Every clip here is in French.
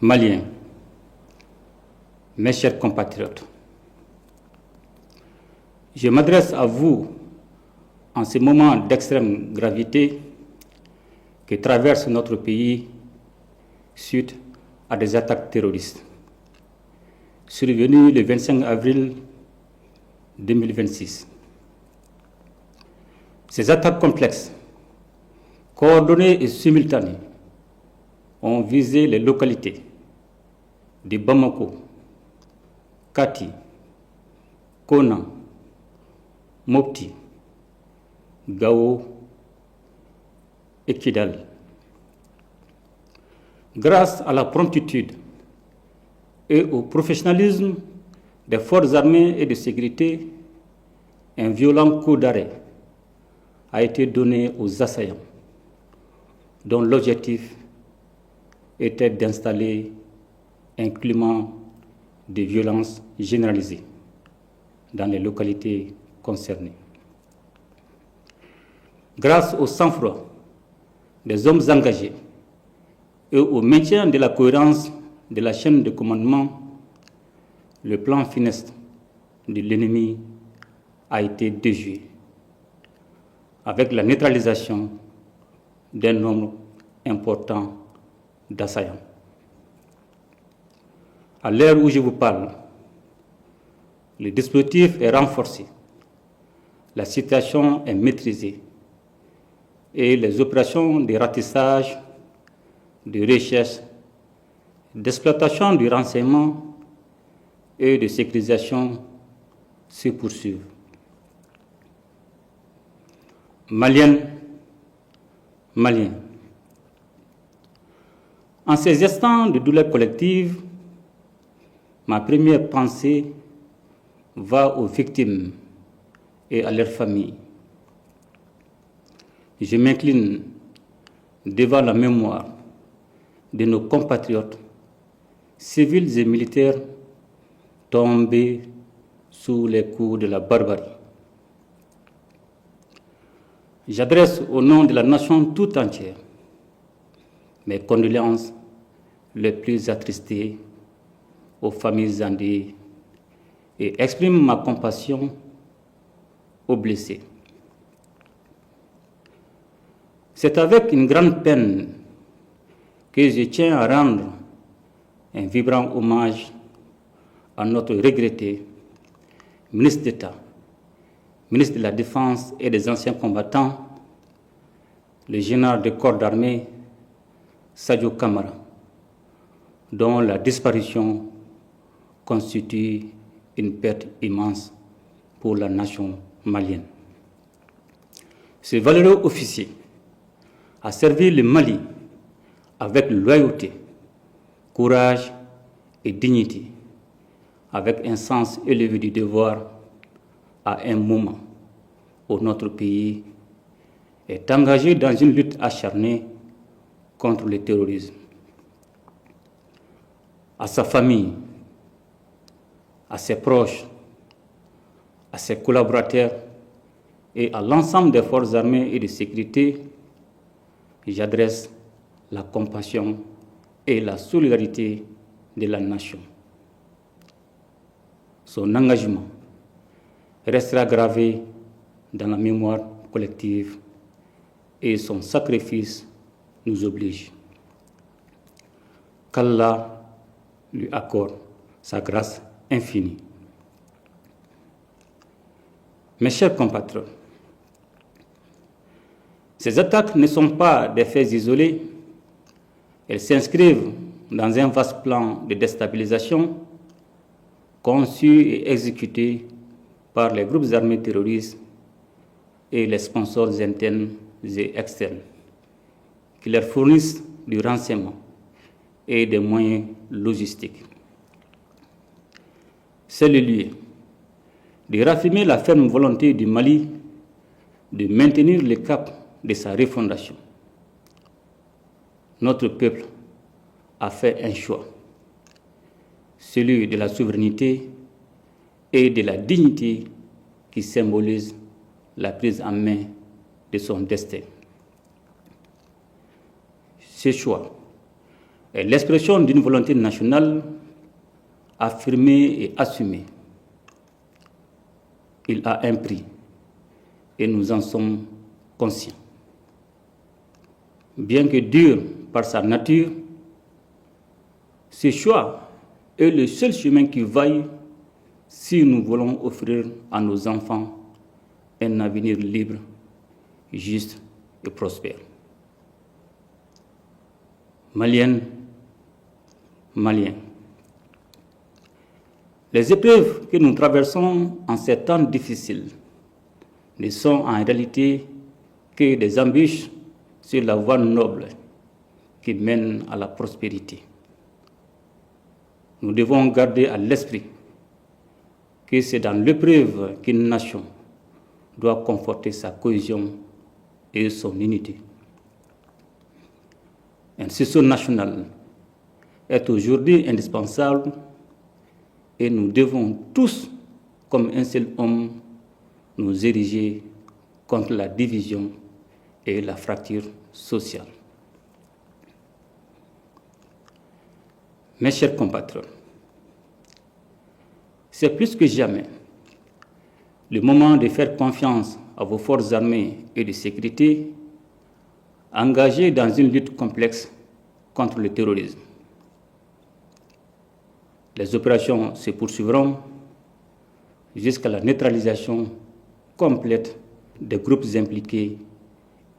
Maliens, mes chers compatriotes, je m'adresse à vous en ce moment d'extrême gravité que traverse notre pays suite à des attaques terroristes survenues le 25 avril 2026. Ces attaques complexes, coordonnées et simultanées, ont visé les localités de Bamako, Kati, Kona, Mopti, Gao et Kidal. Grâce à la promptitude et au professionnalisme des forces armées et de sécurité, un violent coup d'arrêt a été donné aux assaillants, dont l'objectif était d'installer un climat de violence généralisée dans les localités concernées. Grâce au sang-froid des hommes engagés et au maintien de la cohérence de la chaîne de commandement, le plan funeste de l'ennemi a été déjoué, avec la neutralisation d'un nombre important d'assaillants. À l'heure où je vous parle, le dispositif est renforcé, la situation est maîtrisée et les opérations de ratissage, de recherche, d'exploitation du renseignement et de sécurisation se poursuivent. Maliennes, Maliens, en ces instants de douleur collective, ma première pensée va aux victimes et à leurs familles. Je m'incline devant la mémoire de nos compatriotes, civils et militaires, tombés sous les coups de la barbarie. J'adresse au nom de la nation tout entière mes condoléances les plus attristées aux familles endeuillées et exprime ma compassion aux blessés. C'est avec une grande peine que je tiens à rendre un vibrant hommage à notre regretté ministre d'État, ministre de la Défense et des Anciens combattants, le général de corps d'armée Sadio Kamara, dont la disparition constitue une perte immense pour la nation malienne. Ce valeureux officier a servi le Mali avec loyauté, courage et dignité, avec un sens élevé du devoir à un moment où notre pays est engagé dans une lutte acharnée contre le terrorisme. À sa famille, à ses proches, à ses collaborateurs et à l'ensemble des forces armées et de sécurité, j'adresse la compassion et la solidarité de la nation. Son engagement restera gravé dans la mémoire collective et son sacrifice nous oblige. Qu'Allah lui accorde sa grâce infinie. Mes chers compatriotes, ces attaques ne sont pas des faits isolés, elles s'inscrivent dans un vaste plan de déstabilisation conçu et exécuté par les groupes armés terroristes et les sponsors internes et externes qui leur fournissent du renseignement et des moyens logistiques. C'est le lieu de raffirmer la ferme volonté du Mali de maintenir le cap de sa refondation. Notre peuple a fait un choix, celui de la souveraineté et de la dignité qui symbolise la prise en main de son destin. Ce choix est l'expression d'une volonté nationale affirmée et assumée. Il a un prix et nous en sommes conscients. Bien que dur par sa nature, ce choix est le seul chemin qui vaille si nous voulons offrir à nos enfants un avenir libre, juste et prospère. Maliennes, Maliens, les épreuves que nous traversons en ces temps difficiles ne sont en réalité que des embûches sur la voie noble qui mène à la prospérité. Nous devons garder à l'esprit que c'est dans l'épreuve qu'une nation doit conforter sa cohésion et son unité. Un sursaut national est aujourd'hui indispensable et nous devons tous, comme un seul homme, nous ériger contre la division et la fracture sociale. Mes chers compatriotes, c'est plus que jamais le moment de faire confiance à vos forces armées et de sécurité engagées dans une lutte complexe contre le terrorisme. Les opérations se poursuivront jusqu'à la neutralisation complète des groupes impliqués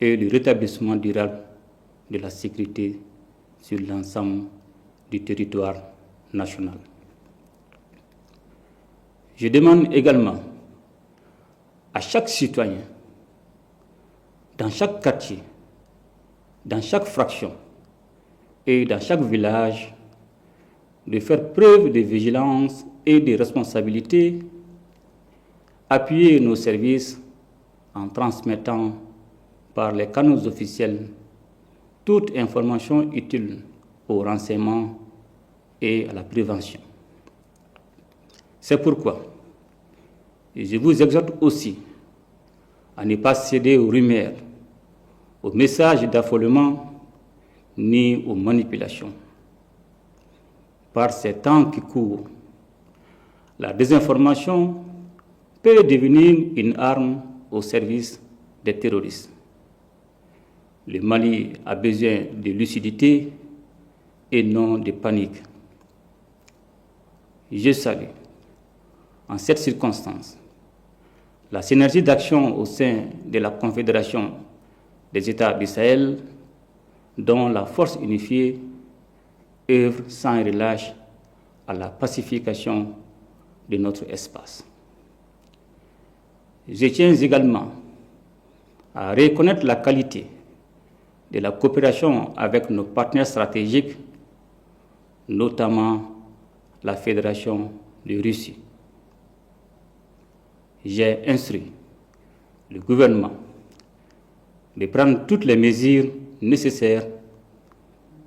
et le rétablissement durable de la sécurité sur l'ensemble du territoire national. Je demande également à chaque citoyen, dans chaque quartier, dans chaque fraction et dans chaque village, de faire preuve de vigilance et de responsabilité, appuyer nos services en transmettant par les canaux officiels toute information utile au renseignement et à la prévention. C'est pourquoi je vous exhorte aussi à ne pas céder aux rumeurs, aux messages d'affolement ni aux manipulations. Par ces temps qui courent, la désinformation peut devenir une arme au service des terroristes. Le Mali a besoin de lucidité et non de panique. Je salue, en cette circonstance, la synergie d'action au sein de la Confédération des États du Sahel, dont la force unifiée œuvre sans relâche à la pacification de notre espace. Je tiens également à reconnaître la qualité de la coopération avec nos partenaires stratégiques, notamment la Fédération de Russie. J'ai instruit le gouvernement de prendre toutes les mesures nécessaires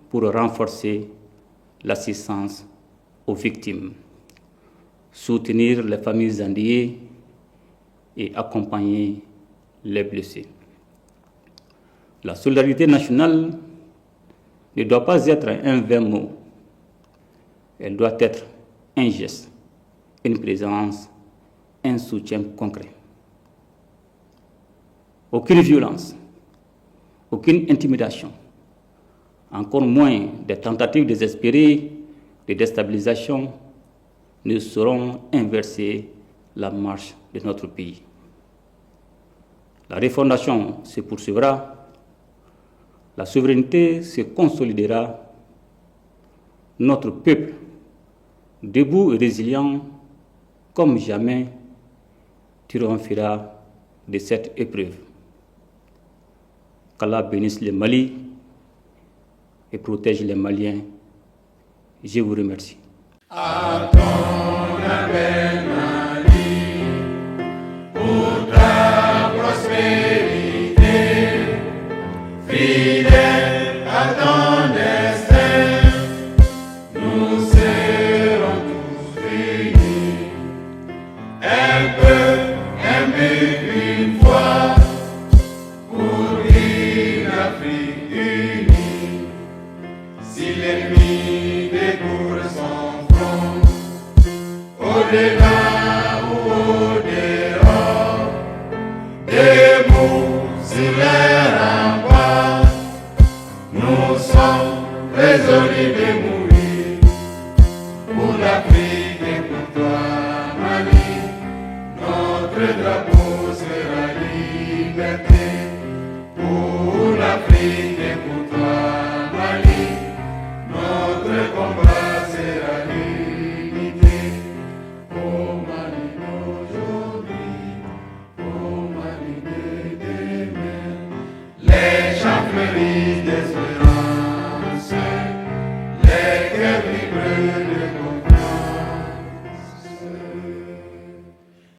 pour renforcer l'assistance aux victimes, soutenir les familles endeuillées et accompagner les blessés. La solidarité nationale ne doit pas être un vain mot, elle doit être un geste, une présence, un soutien concret. Aucune violence, aucune intimidation, encore moins des tentatives désespérées de déstabilisation ne sauront inverser la marche de notre pays. La refondation se poursuivra, la souveraineté se consolidera, notre peuple, debout et résilient comme jamais, triomphera de cette épreuve. Qu'Allah bénisse le Mali et protège les Maliens. Je vous remercie. À ton appel, Mali, pour ta prospérité, fidèle à ton destin, nous serons tous unis. Un peu, un but, une foi, pour une Afrique unie. Si l'ennemi dedans ou au dehors, debout sur les remparts, nous sommes résolus de mourir pour l'Afrique et pour toi, Mali. Notre drapeau sera liberté pour l'Afrique et pour toi, Mali. Notre combat sera l'unité. Au Mali d'aujourd'hui, au Mali de demain, les chants fleurissent d'espérance.